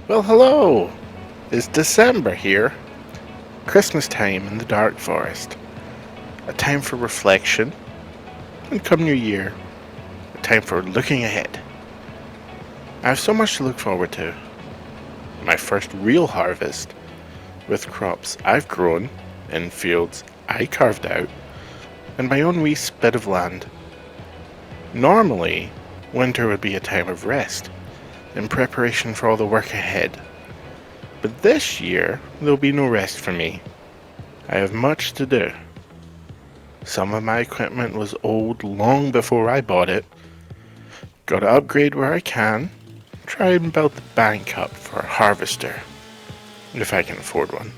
Well, hello! It's December here. Christmas time in the dark forest. A time for reflection. And come New Year, a time for looking ahead. I have so much to look forward to. My first real harvest, with crops I've grown, in fields I carved out, and my own wee spit of land. Normally, winter would be a time of rest, in preparation for all the work ahead. But this year, there'll be no rest for me. I have much to do. Some of my equipment was old long before I bought it. Gotta upgrade where I can. Try and build the bank up for a harvester, if I can afford one.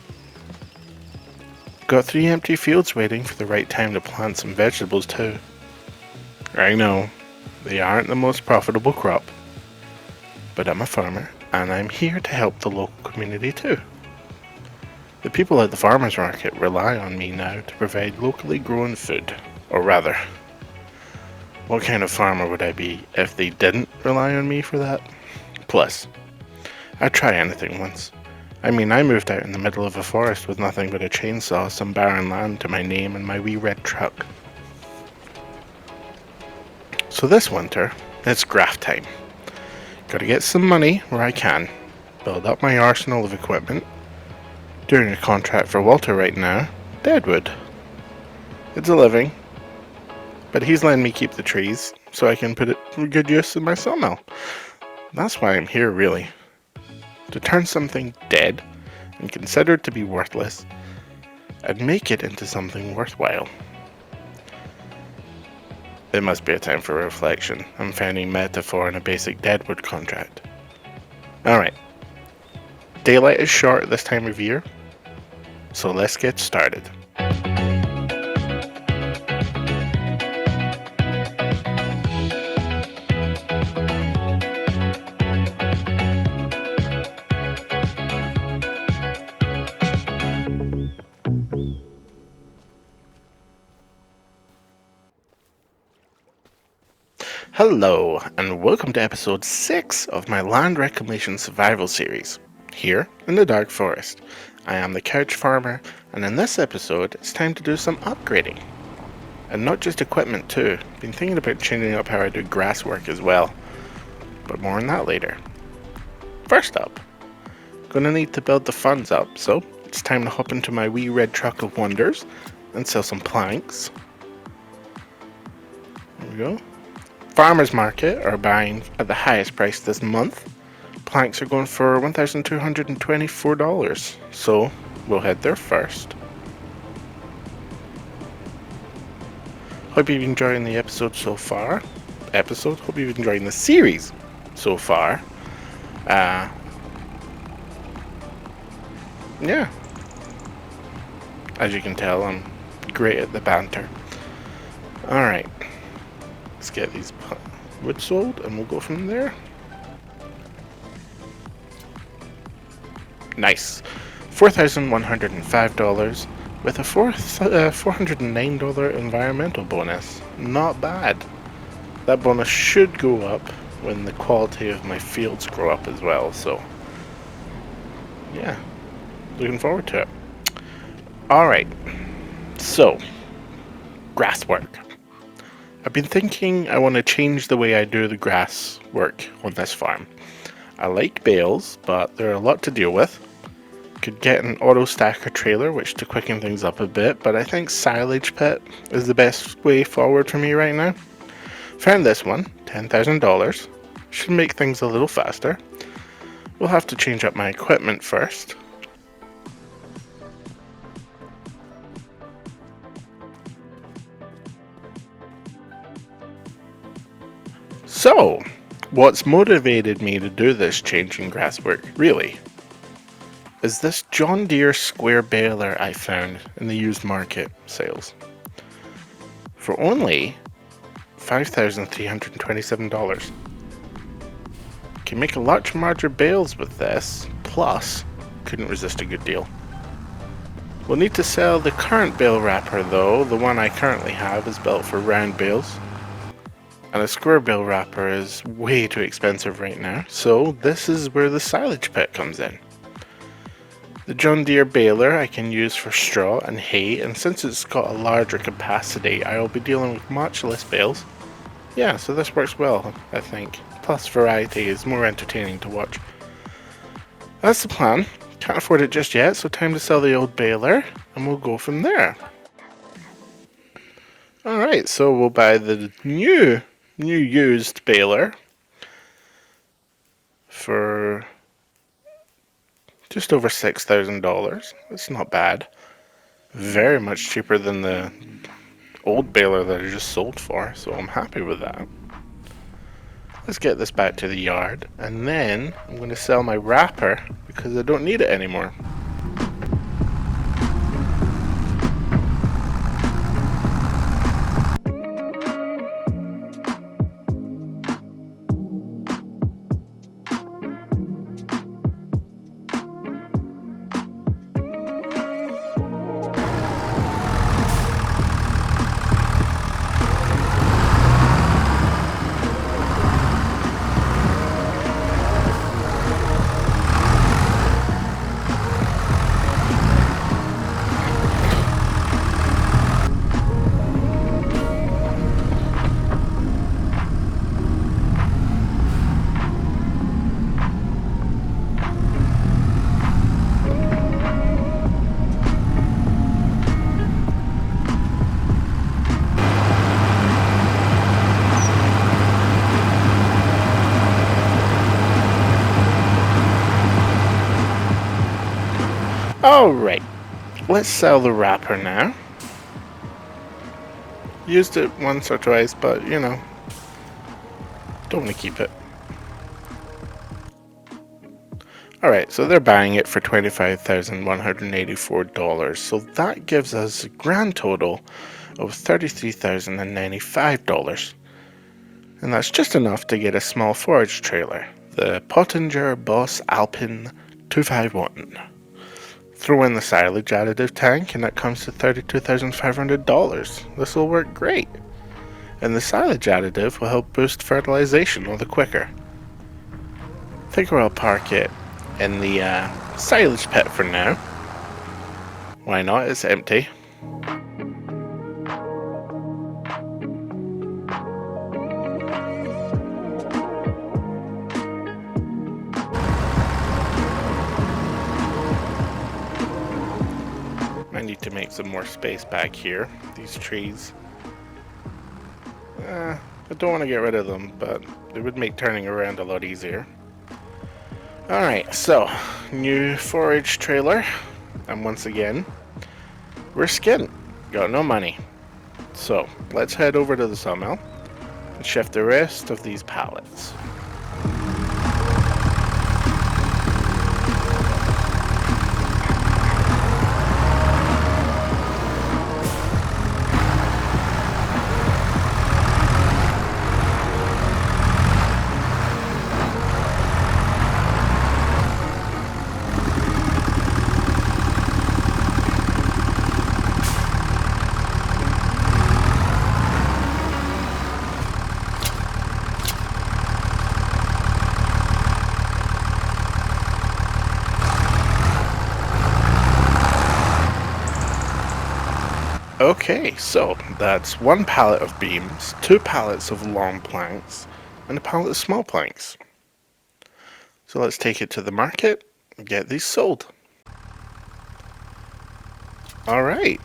Got 3 empty fields waiting for the right time to plant some vegetables too. I know, they aren't the most profitable crop, but I'm a farmer, and I'm here to help the local community too. The people at the farmers market rely on me now to provide locally grown food. Or rather, what kind of farmer would I be if they didn't rely on me for that? Plus, I'd try anything once. I mean, I moved out in the middle of a forest with nothing but a chainsaw, some barren land to my name, and my wee red truck. So this winter, it's graft time. Gotta get some money where I can, build up my arsenal of equipment. Doing a contract for Walter right now, Deadwood. It's a living, but he's letting me keep the trees so I can put it to good use in my sawmill. That's why I'm here, really. To turn something dead and considered to be worthless and make it into something worthwhile. It must be a time for reflection. I'm finding metaphor in a basic Deadwood contract. Alright. Daylight is short this time of year, so let's get started. Hello, and welcome to episode 6 of my Land Reclamation Survival series, here in the Dark Forest. I am the Couch Farmer, and in this episode, it's time to do some upgrading. And not just equipment too, been thinking about changing up how I do grass work as well, but more on that later. First up, gonna need to build the funds up, so it's time to hop into my wee red truck of wonders and sell some planks. There we go. Farmers Market are buying at the highest price this month. Planks are going for $1,224, so we'll head there first. Hope you've been enjoying the episode so far. Hope you've been enjoying the series so far. Yeah. As you can tell, I'm great at the banter. Alright. Let's get these wood sold and we'll go from there. Nice. $4,105 with a $409 environmental bonus. Not bad. That bonus should go up when the quality of my fields grow up as well, so yeah, looking forward to it. Alright, so grass work. I've been thinking I want to change the way I do the grass work on this farm. I like bales, but they're a lot to deal with. Could get an auto stacker trailer, which to quicken things up a bit, but I think silage pit is the best way forward for me right now. Found this one, $10,000. Should make things a little faster. We'll have to change up my equipment first. So, what's motivated me to do this changing grass work, really, is this John Deere square baler I found in the used market sales. For only $5,327. Can make a lot larger bales with this, plus couldn't resist a good deal. We'll need to sell the current bale wrapper though. The one I currently have is built for round bales, and a square bale wrapper is way too expensive right now, so this is where the silage pit comes in. The John Deere baler I can use for straw and hay, and since it's got a larger capacity, I will be dealing with much less bales. Yeah, so this works well, I think. Plus variety is more entertaining to watch. That's the plan. Can't afford it just yet, so time to sell the old baler, and we'll go from there. Alright, so we'll buy the new used baler for just over $6,000. That's not bad. Very much cheaper than the old baler that I just sold for, so I'm happy with that. Let's get this back to the yard, and then I'm going to sell my wrapper because I don't need it anymore. Alright, let's sell the wrapper now. Used it once or twice, but you know, don't want to keep it. Alright, so they're buying it for $25,184, so that gives us a grand total of $33,095. And that's just enough to get a small forage trailer, the Pottinger Boss Alpine 251. Throw in the silage additive tank and that comes to $32,500. This will work great. And the silage additive will help boost fertilization all the quicker. I think I'll park it in the silage pit for now. Why not? It's empty. I need to make some more space back here. These trees. I don't want to get rid of them, but it would make turning around a lot easier. Alright, so, new forage trailer. And once again, we're skint. Got no money. So, let's head over to the sawmill and shift the rest of these pallets. Okay, so that's one pallet of beams, 2 pallets of long planks, and a pallet of small planks. So let's take it to the market and get these sold. Alright.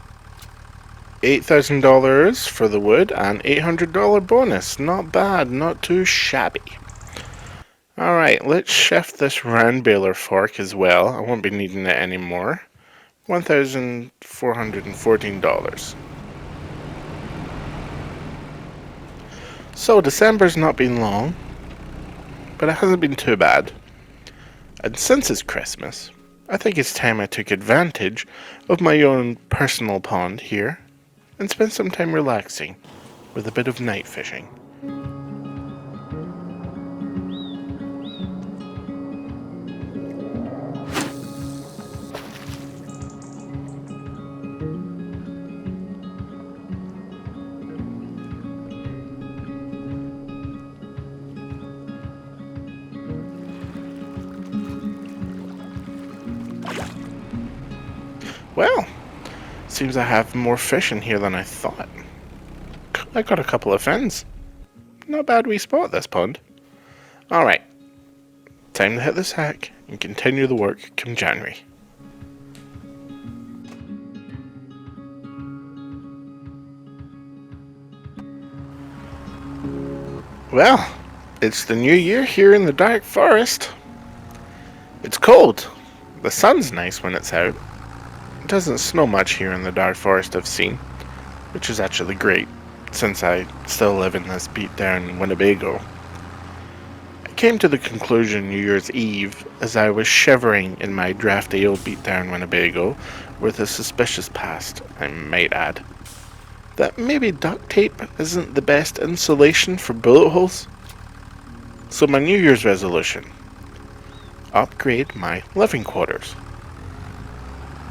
$8,000 for the wood and $800 bonus. Not bad, not too shabby. Alright, let's shift this round baler fork as well. I won't be needing it anymore. $1,414. So December's not been long, but it hasn't been too bad. And since it's Christmas, I think it's time I took advantage of my own personal pond here and spent some time relaxing with a bit of night fishing. Well, seems I have more fish in here than I thought. I got a couple of fins. Not bad wee spot, this pond. Alright, time to hit the sack and continue the work come January. Well, it's the new year here in the dark forest. It's cold. The sun's nice when it's out. It doesn't snow much here in the dark forest I've seen, which is actually great, since I still live in this beat-down Winnebago. I came to the conclusion New Year's Eve as I was shivering in my drafty old beat-down Winnebago with a suspicious past, I might add, that maybe duct tape isn't the best insulation for bullet holes. So my New Year's resolution: upgrade my living quarters.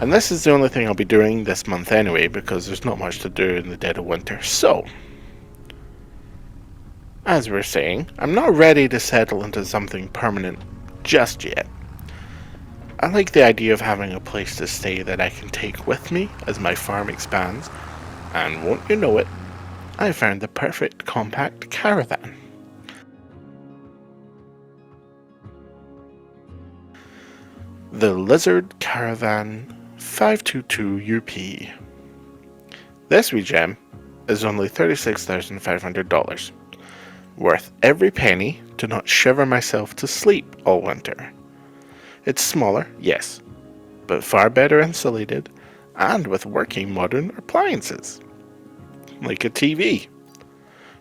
And this is the only thing I'll be doing this month anyway, because there's not much to do in the dead of winter. So, as we're saying, I'm not ready to settle into something permanent just yet. I like the idea of having a place to stay that I can take with me as my farm expands, and won't you know it, I found the perfect compact caravan. The Lizard Caravan 522 UP. This wee gem is only $36,500, worth every penny to not shiver myself to sleep all winter. It's smaller, yes, but far better insulated and with working modern appliances, like a TV.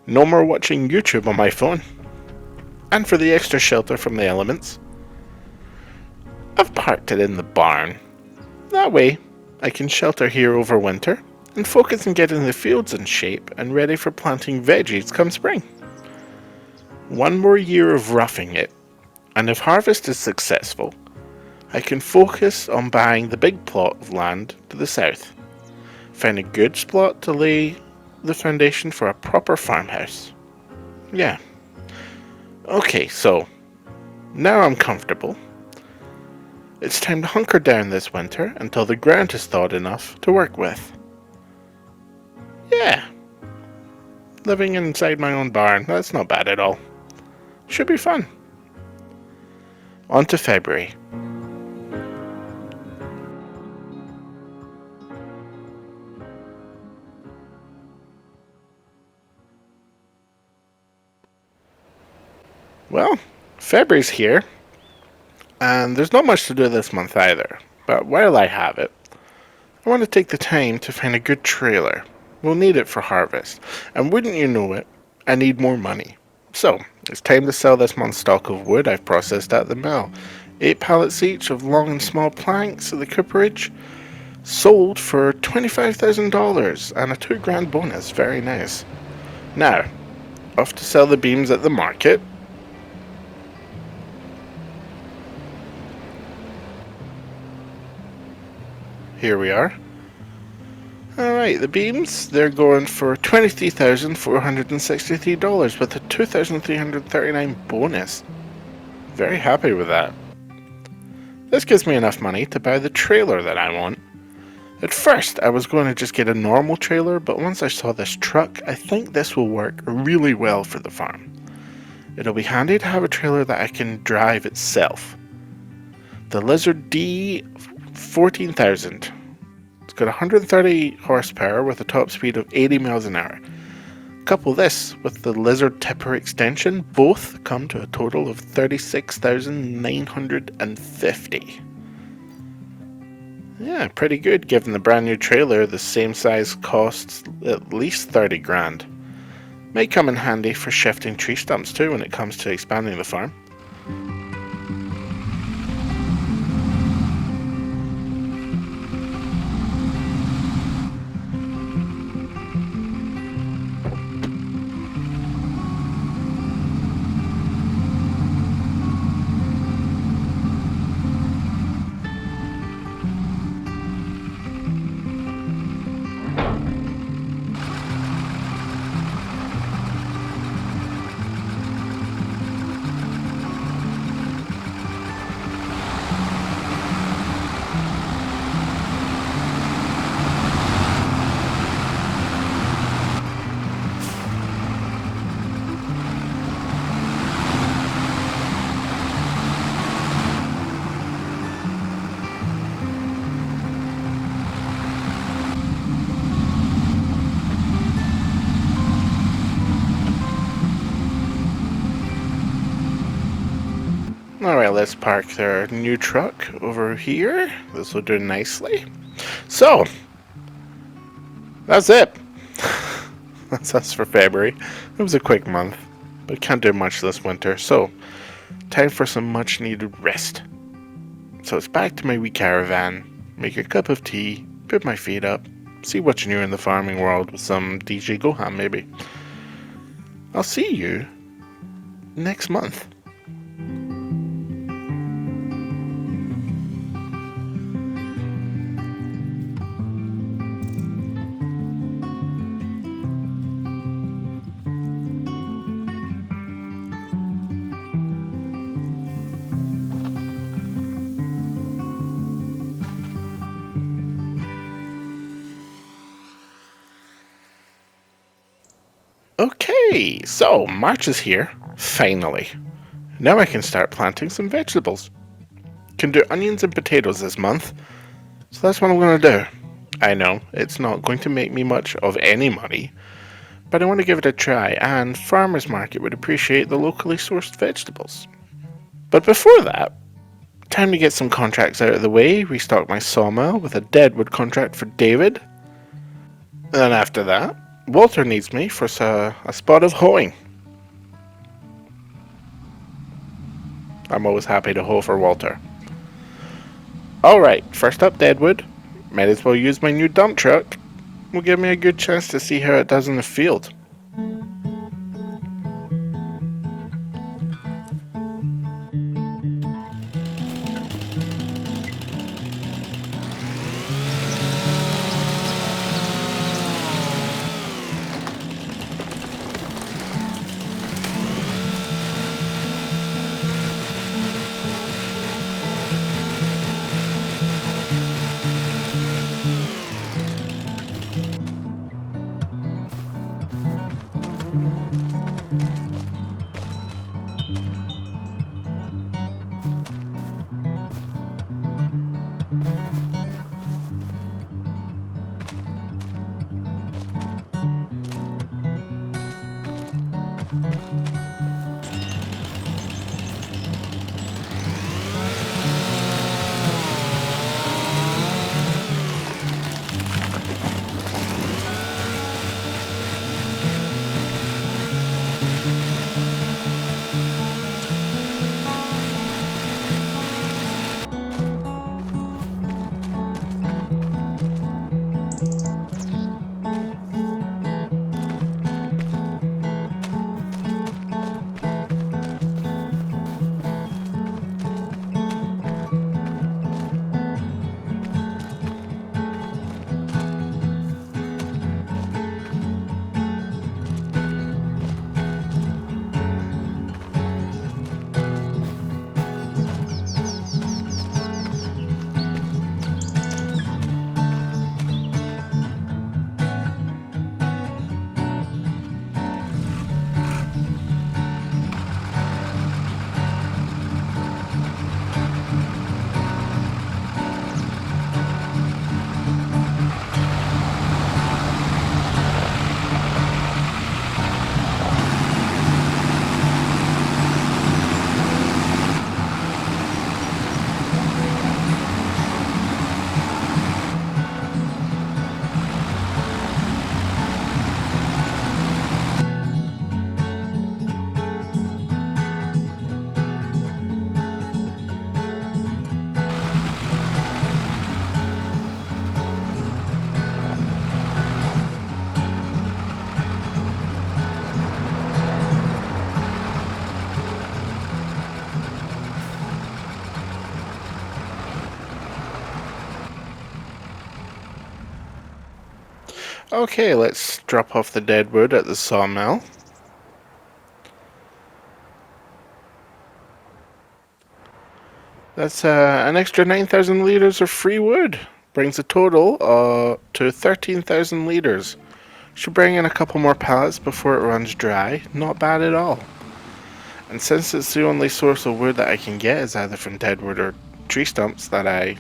No more watching YouTube on my phone. And for the extra shelter from the elements, I've parked it in the barn. That way, I can shelter here over winter and focus on getting the fields in shape and ready for planting veggies come spring. One more year of roughing it, and if harvest is successful, I can focus on buying the big plot of land to the south. Find a good spot to lay the foundation for a proper farmhouse. Yeah. Okay, so now I'm comfortable. It's time to hunker down this winter until the ground is thawed enough to work with. Yeah. Living inside my own barn, that's not bad at all. Should be fun. On to February. Well, February's here. And there's not much to do this month either, but while I have it, I want to take the time to find a good trailer. We'll need it for harvest, and wouldn't you know it, I need more money. So, it's time to sell this month's stock of wood I've processed at the mill. 8 pallets each of long and small planks at the cooperage, sold for $25,000 and a $2,000 bonus, very nice. Now, off to sell the beams at the market. Here we are. Alright, the beams, they're going for $23,463 with a $2,339 bonus. Very happy with that. This gives me enough money to buy the trailer that I want. At first, I was going to just get a normal trailer, but once I saw this truck, I think this will work really well for the farm. it'll be handy to have a trailer that I can drive itself. The Lizard D 14,000. It's got 130 horsepower with a top speed of 80 miles an hour. Couple this with the Lizard Tipper extension, both come to a total of 36,950. Yeah, pretty good given the brand new trailer. The same size costs at least 30 grand. May come in handy for shifting tree stumps too when it comes to expanding the farm. Alright, let's park their new truck over here. This will do nicely. So, that's it. That's us for February. It was a quick month, but can't do much this winter, so time for some much needed rest. So it's back to my wee caravan, make a cup of tea, put my feet up, see what's new in the farming world with some DJ Gohan maybe. I'll see you next month. Okay, so March is here, finally. Now I can start planting some vegetables. Can do onions and potatoes this month, so that's what I'm going to do. I know, it's not going to make me much of any money, but I want to give it a try, and farmers market would appreciate the locally sourced vegetables. But before that, time to get some contracts out of the way, restock my sawmill with a deadwood contract for David. And then after that, Walter needs me for a spot of hoeing. I'm always happy to hoe for Walter. Alright, first up deadwood. Might as well use my new dump truck. Will give me a good chance to see how it does in the field. Okay, let's drop off the dead wood at the sawmill. That's an extra 9,000 liters of free wood. Brings the total to 13,000 liters. Should bring in a couple more pallets before it runs dry. Not bad at all. And since it's the only source of wood that I can get is either from dead wood or tree stumps that I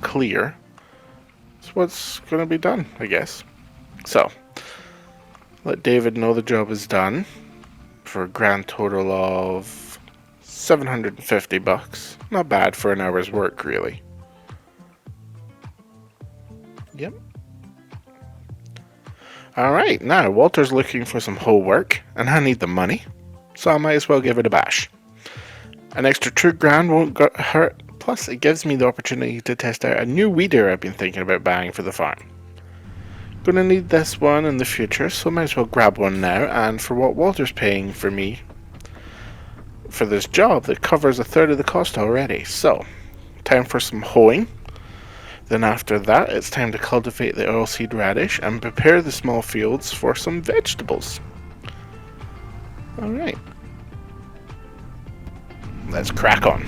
clear, it's what's going to be done, I guess. So, let David know the job is done for a grand total of 750 bucks. Not bad for an hour's work, really. Yep. Alright, now Walter's looking for some hoe work, and I need the money, so I might as well give it a bash. An extra $2,000 won't hurt, plus it gives me the opportunity to test out a new weeder I've been thinking about buying for the farm. Gonna need this one in the future, so might as well grab one now, and for what Walter's paying for me for this job, that covers a third of the cost already. So, time for some hoeing. Then after that, it's time to cultivate the oilseed radish and prepare the small fields for some vegetables. Alright. Let's crack on.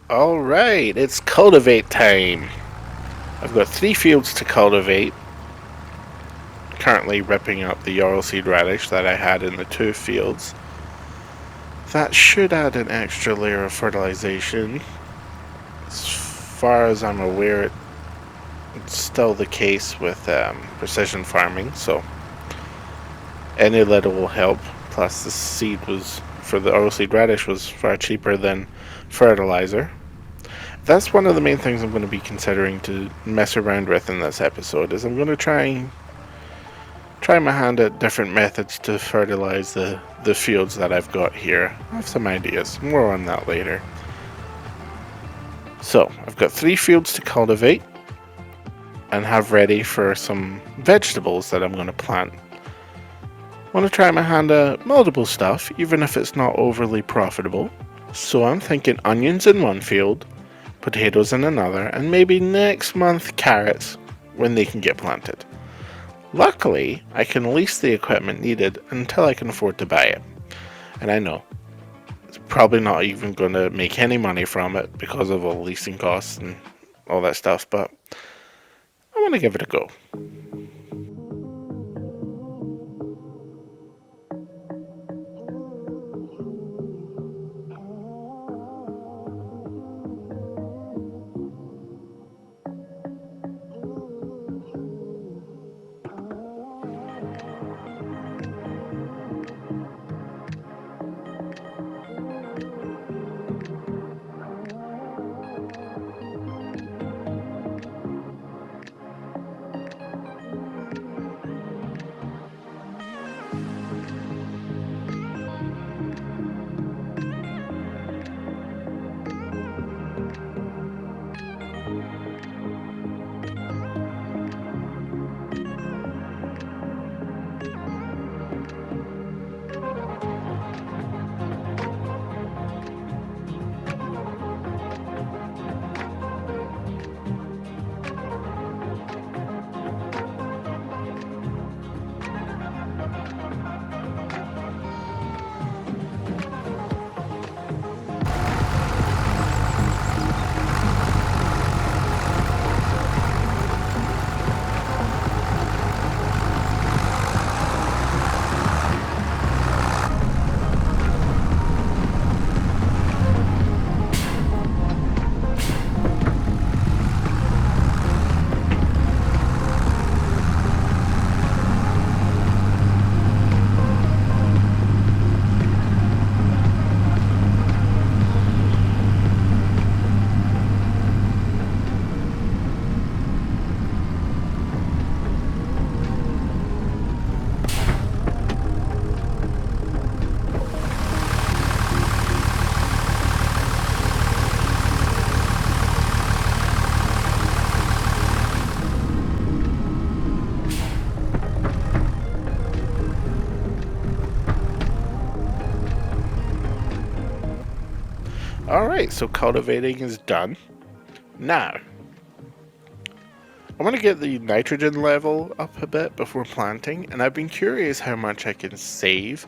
Alright, it's cultivate time. I've got 3 fields to cultivate. Currently ripping up the oilseed radish that I had in the 2 fields. That should add an extra layer of fertilization. As far as I'm aware, it's still the case with precision farming, so any little will help. Plus the seed was, for the oilseed radish, was far cheaper than fertilizer. That's one of the main things I'm going to be considering to mess around with in this episode, is I'm going to try my hand at different methods to fertilize the fields that I've got here. I have some ideas, more on that later. So, I've got 3 fields to cultivate and have ready for some vegetables that I'm going to plant. I want to try my hand at multiple stuff, even if it's not overly profitable. So I'm thinking onions in one field, potatoes in another, and maybe next month carrots when they can get planted. Luckily, I can lease the equipment needed until I can afford to buy it. And I know, it's probably not even going to make any money from it because of all leasing costs and all that stuff, but I want to give it a go. Alright, so cultivating is done. Now, I want to get the nitrogen level up a bit before planting, and I've been curious how much I can save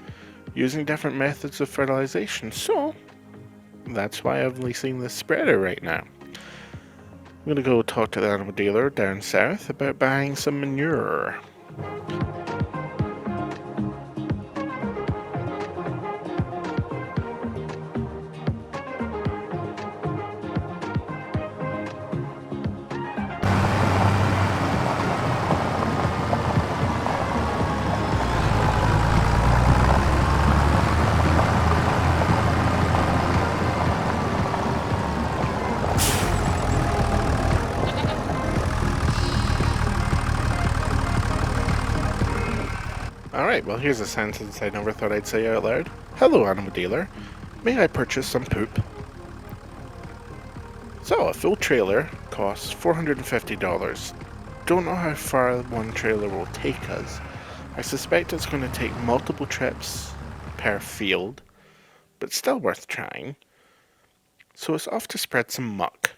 using different methods of fertilization, so that's why I'm leasing this spreader right now. I'm going to go talk to the animal dealer down south about buying some manure. Alright, well here's a sentence I never thought I'd say out loud. Hello, animal dealer. May I purchase some poop? So, a full trailer costs $450. Don't know how far one trailer will take us. I suspect it's going to take multiple trips per field, but still worth trying. So it's off to spread some muck.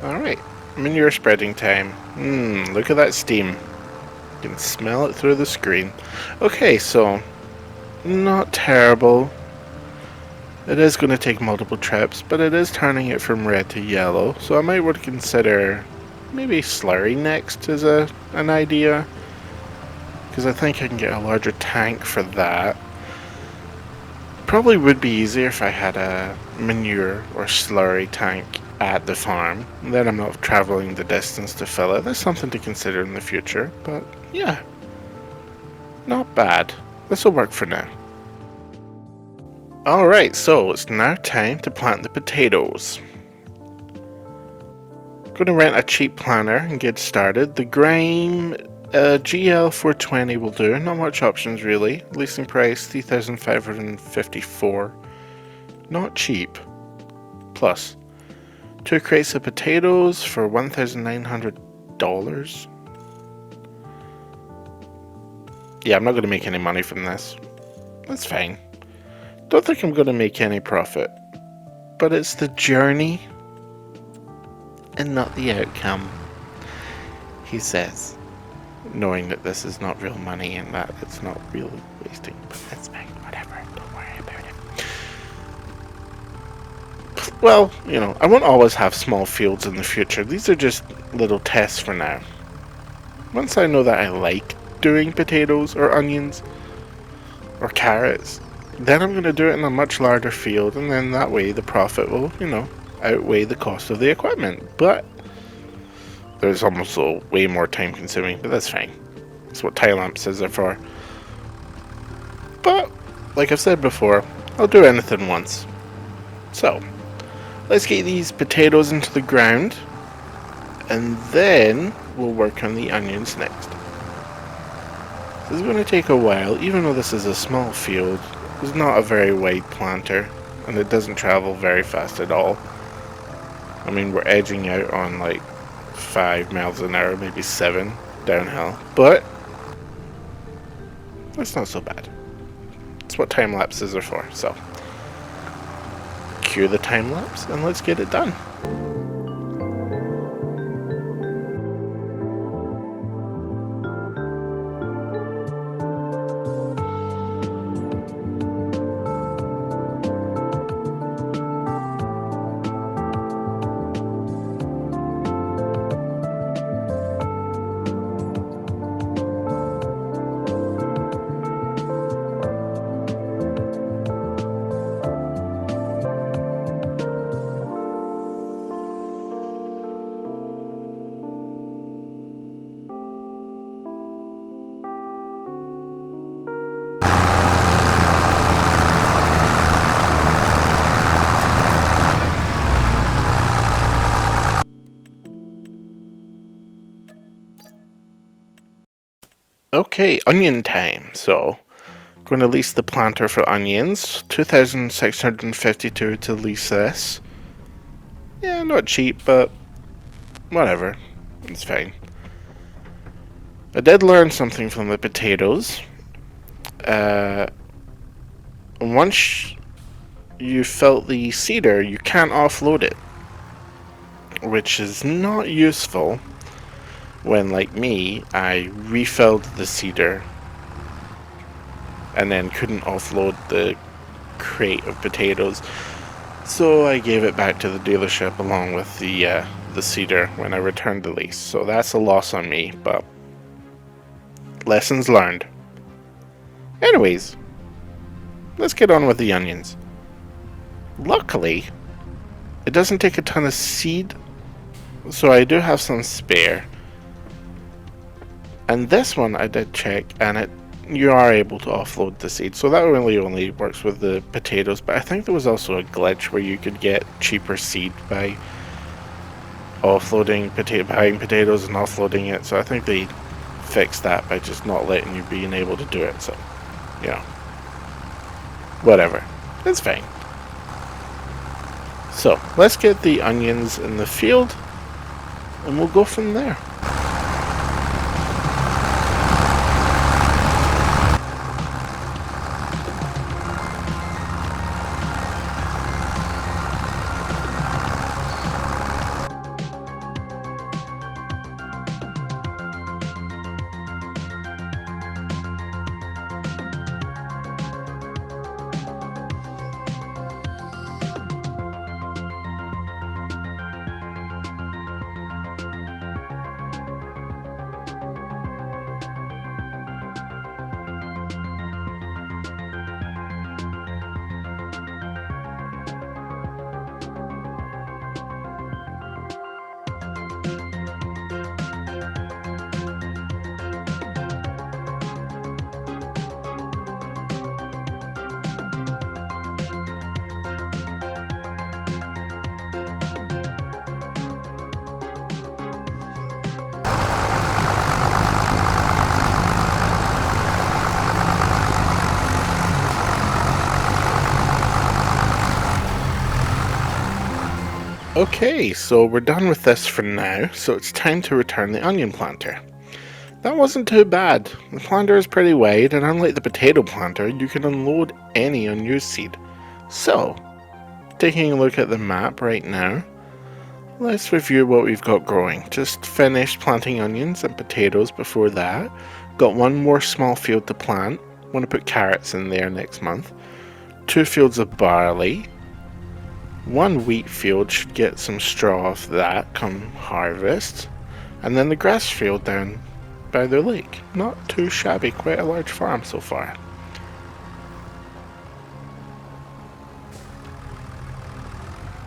Alright, manure spreading time. Look at that steam. You can smell it through the screen. Okay, so not terrible. It is going to take multiple trips, but it is turning it from red to yellow, so I might want to consider maybe slurry next as an idea, because I think I can get a larger tank for that. Probably would be easier if I had a manure or slurry tank at the farm. Then I'm not traveling the distance to fill it. That's something to consider in the future, but yeah, not bad. This will work for now. Alright, so it's now time to plant the potatoes. Going to rent a cheap planter and get started. The Grime GL420 will do. Not much options really. Leasing price $3,554. Not cheap. Plus, 2 crates of potatoes for $1,900. Yeah, I'm not going to make any money from this. That's fine. Don't think I'm going to make any profit. But it's the journey and not the outcome, he says, knowing that this is not real money and that it's not really wasting, but that's fine, whatever, don't worry about it. Well, you know, I won't always have small fields in the future. These are just little tests for now. Once I know that I like doing potatoes or onions or carrots, then I'm going to do it in a much larger field, and then that way the profit will, you know, outweigh the cost of the equipment. But there's almost way more time consuming, but that's fine. That's what time lapses are for. But like I've said before, I'll do anything once. So let's get these potatoes into the ground, and then we'll work on the onions next. This is going to take a while. Even though this is a small field, it's not a very wide planter, and it doesn't travel very fast at all. I mean, we're edging out on like 5 miles an hour, maybe 7 downhill, but it's not so bad. That's what time lapses are for. So cue the time lapse and let's get it done. Okay, onion time. So, going to lease the planter for onions. 2,652 to lease this. Yeah, not cheap, but whatever. It's fine. I did learn something from the potatoes. Once you fill the seeder, you can't offload it, which is not useful when, like me, I refilled the seeder and then couldn't offload the crate of potatoes. So I gave it back to the dealership along with the seeder when I returned the lease. So that's a loss on me, but lessons learned. Anyways, let's get on with the onions. Luckily, it doesn't take a ton of seed, so I do have some spare. And this one I did check, and you are able to offload the seed, so that really only works with the potatoes. But I think there was also a glitch where you could get cheaper seed by buying potatoes and offloading it. So I think they fixed that by just not letting you being able to do it. So, yeah, whatever, it's fine. So let's get the onions in the field, and we'll go from there. Okay, so we're done with this for now, so it's time to return the onion planter. That wasn't too bad. The planter is pretty wide, and unlike the potato planter, you can unload any unused seed. So, taking a look at the map right now, let's review what we've got growing. Just finished planting onions and potatoes before that. Got one more small field to plant. Want to put carrots in there next month. 2 fields of barley. 1 wheat field, should get some straw off that come harvest. And then the grass field down by the lake. Not too shabby, quite a large farm so far.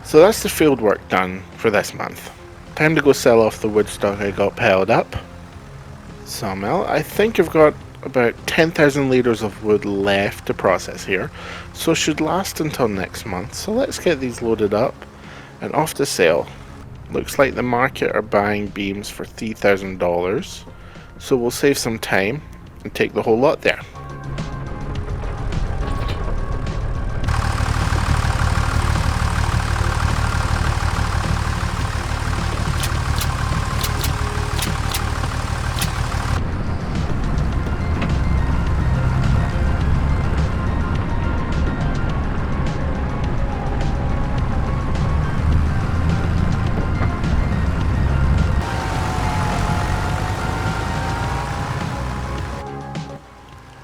So that's the field work done for this month. Time to go sell off the wood stock I got piled up. Sawmill. I think I've got about 10,000 litres of wood left to process here, so should last until next month. So let's get these loaded up and off to sale. Looks like the market are buying beams for $3,000, so we'll save some time and take the whole lot there.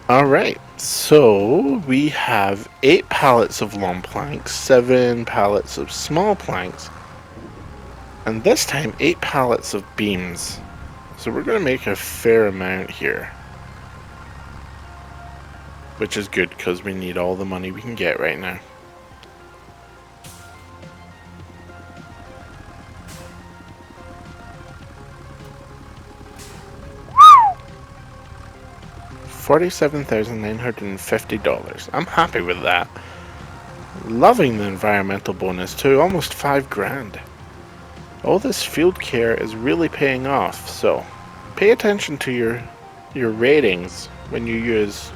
Alright, so we have 8 pallets of long planks, 7 pallets of small planks, and this time 8 pallets of beams. So we're going to make a fair amount here, which is good because we need all the money we can get right now. $47,950. I'm happy with that. Loving the environmental bonus too, almost 5 grand. All this field care is really paying off, so pay attention to your your ratings when you use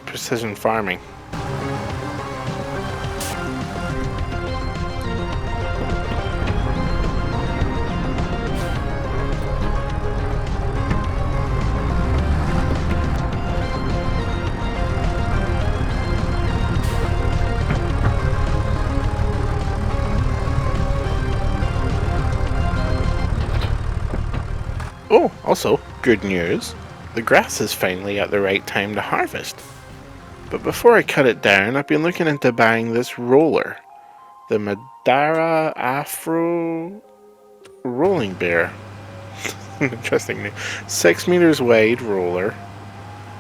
precision farming. Oh, also, good news. The grass is finally at the right time to harvest. But before I cut it down, I've been looking into buying this roller. The Madara Afro Rolling Bear. Interesting name. 6 meters wide roller.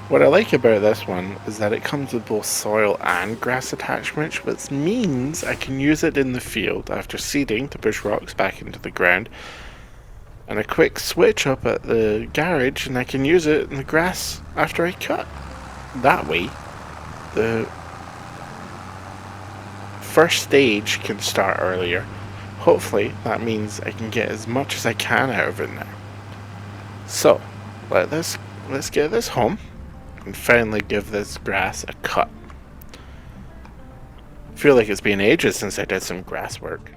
What I like about this one is that it comes with both soil and grass attachments, which means I can use it in the field after seeding to push rocks back into the ground, and a quick switch up at the garage and I can use it in the grass after I cut. That way, the first stage can start earlier. Hopefully that means I can get as much as I can out of it now. So, let's get this home and finally give this grass a cut. I feel like it's been ages since I did some grass work.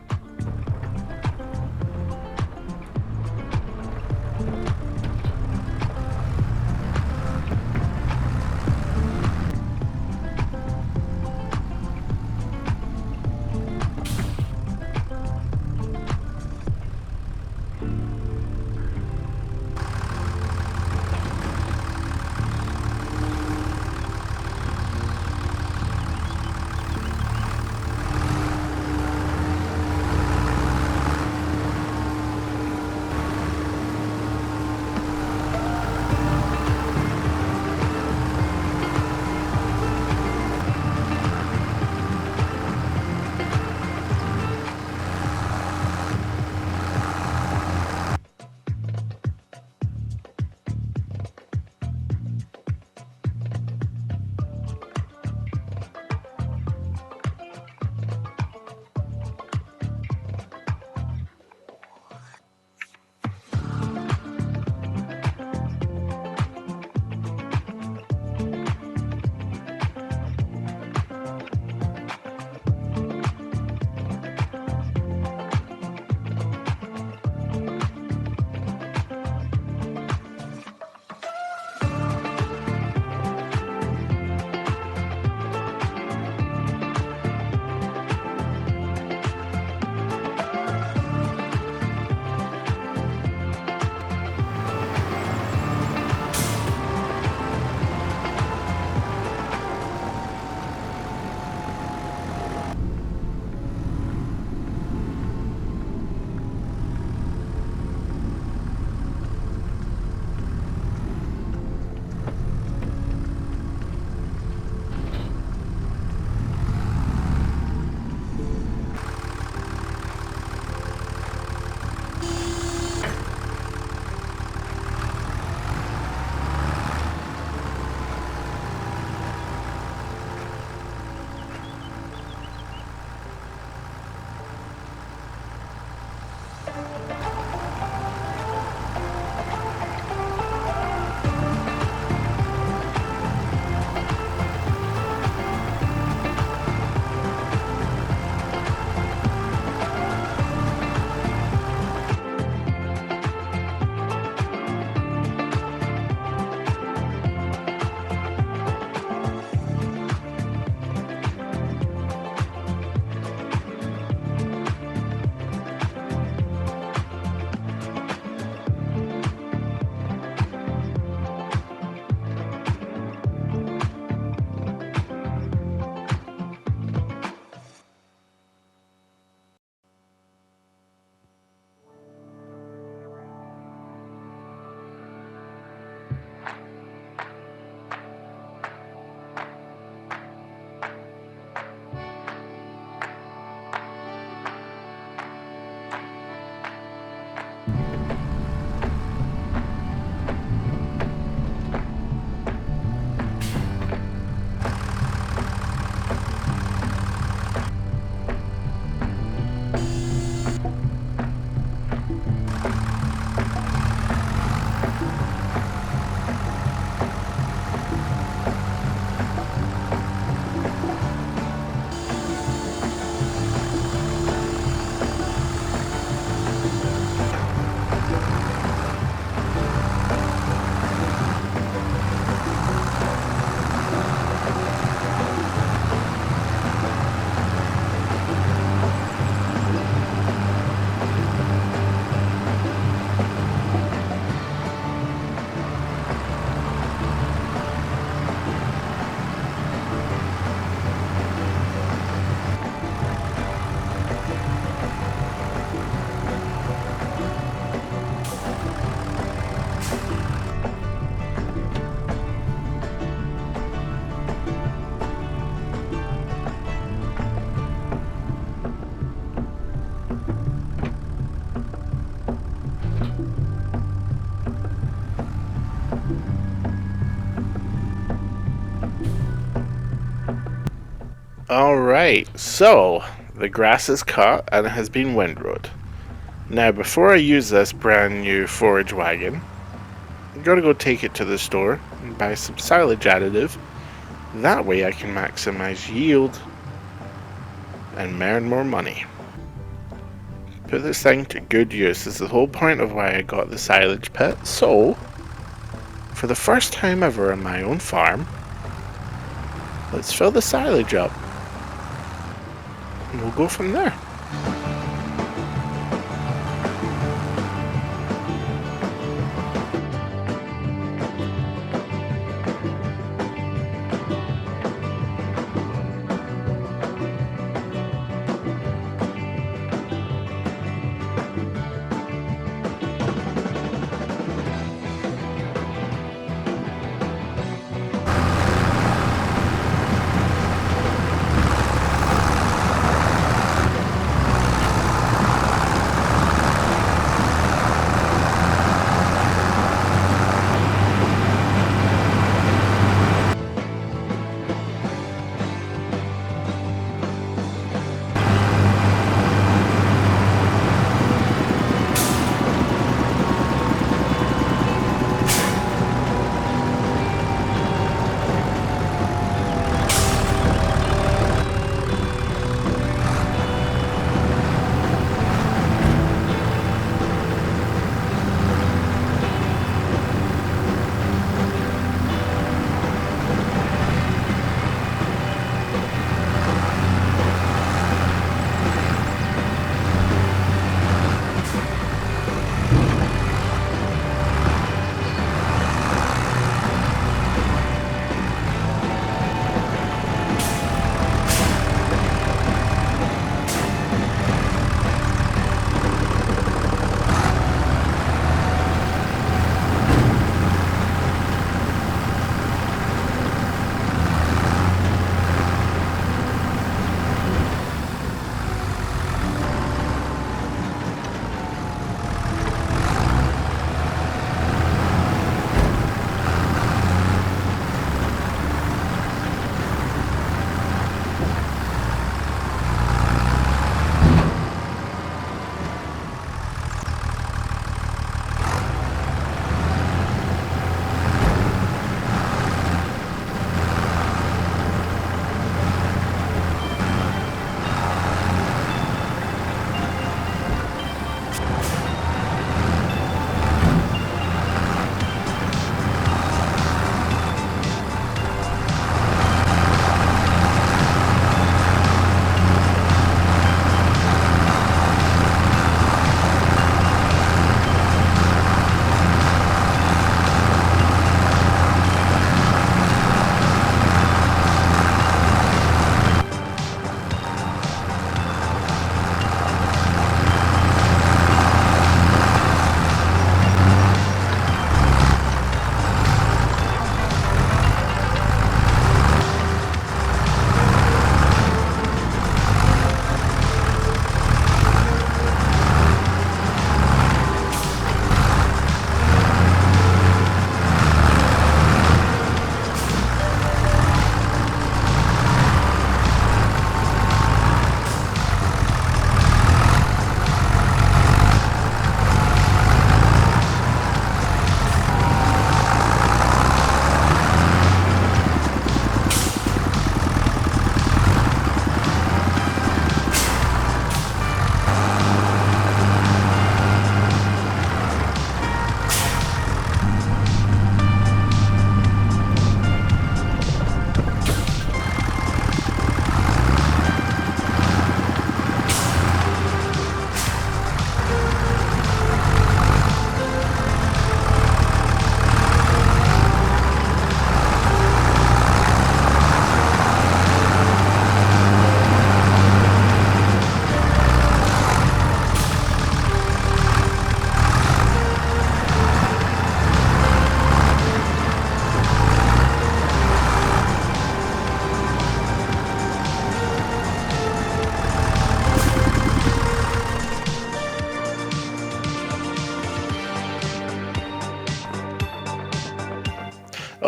Alright, so the grass is cut and it has been windrowed. Now, before I use this brand new forage wagon, I'm gonna go take it to the store and buy some silage additive. That way I can maximize yield and earn more money. Put this thing to good use. This is the whole point of why I got the silage pit. So, for the first time ever on my own farm, let's fill the silage up. And we'll go from there.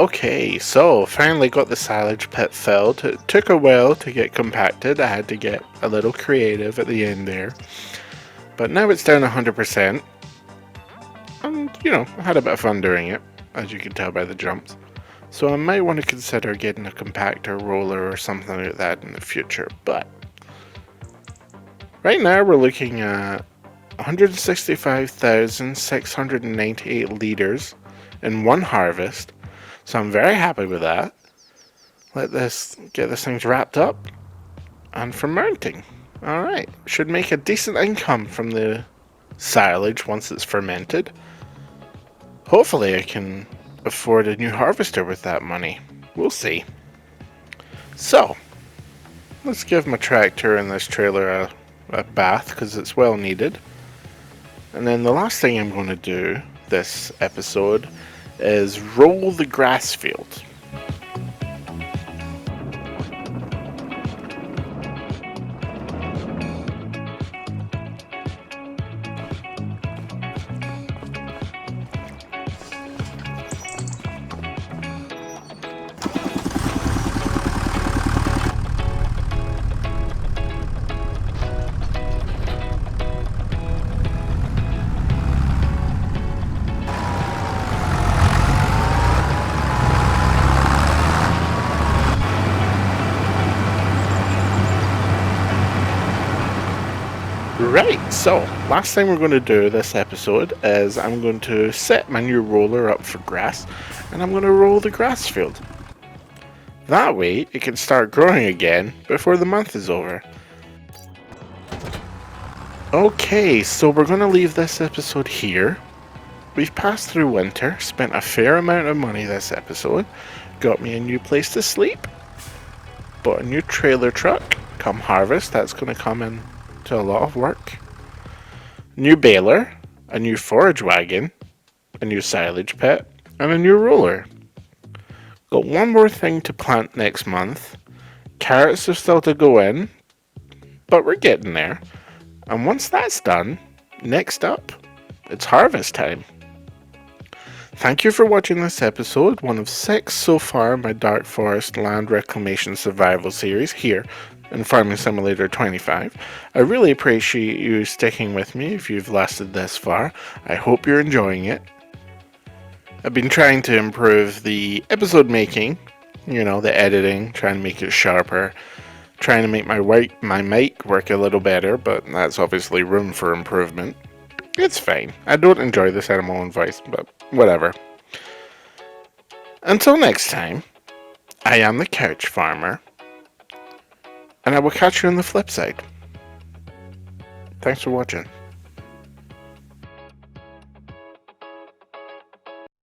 Okay, so finally got the silage pit filled. It took a while to get compacted. I had to get a little creative at the end there. But now it's down 100%. And, I had a bit of fun doing it, as you can tell by the jumps. So I might want to consider getting a compactor roller or something like that in the future. But right now we're looking at 165,698 liters in one harvest. So I'm very happy with that. Get this thing wrapped up and for mounting. Alright, should make a decent income from the silage once it's fermented. Hopefully I can afford a new harvester with that money. We'll see. So, let's give my tractor and this trailer a bath because it's well needed. And then the last thing I'm going to do this episode is roll the grass field. Right, so last thing we're going to do this episode is I'm going to set my new roller up for grass and I'm going to roll the grass field. That way it can start growing again before the month is over. Okay, so we're going to leave this episode here. We've passed through winter, spent a fair amount of money this episode, got me a new place to sleep, bought a new trailer truck, come harvest, that's going to come in to a lot of work. New baler, a new forage wagon, a new silage pit, and a new roller. Got one more thing to plant next month. Carrots are still to go in, but we're getting there. And once that's done, next up, it's harvest time. Thank you for watching this episode, one of 6 so far in my Dark Forest Land Reclamation Survival series here in Farming Simulator 25. I really appreciate you sticking with me if you've lasted this far. I hope you're enjoying it. I've been trying to improve the episode making, the editing, trying to make it sharper, trying to make my mic work a little better, but that's obviously room for improvement. It's fine. I don't enjoy the sound of my own voice, but whatever. Until next time, I am the Couch Farmer, and I will catch you on the flip side. Thanks for watching.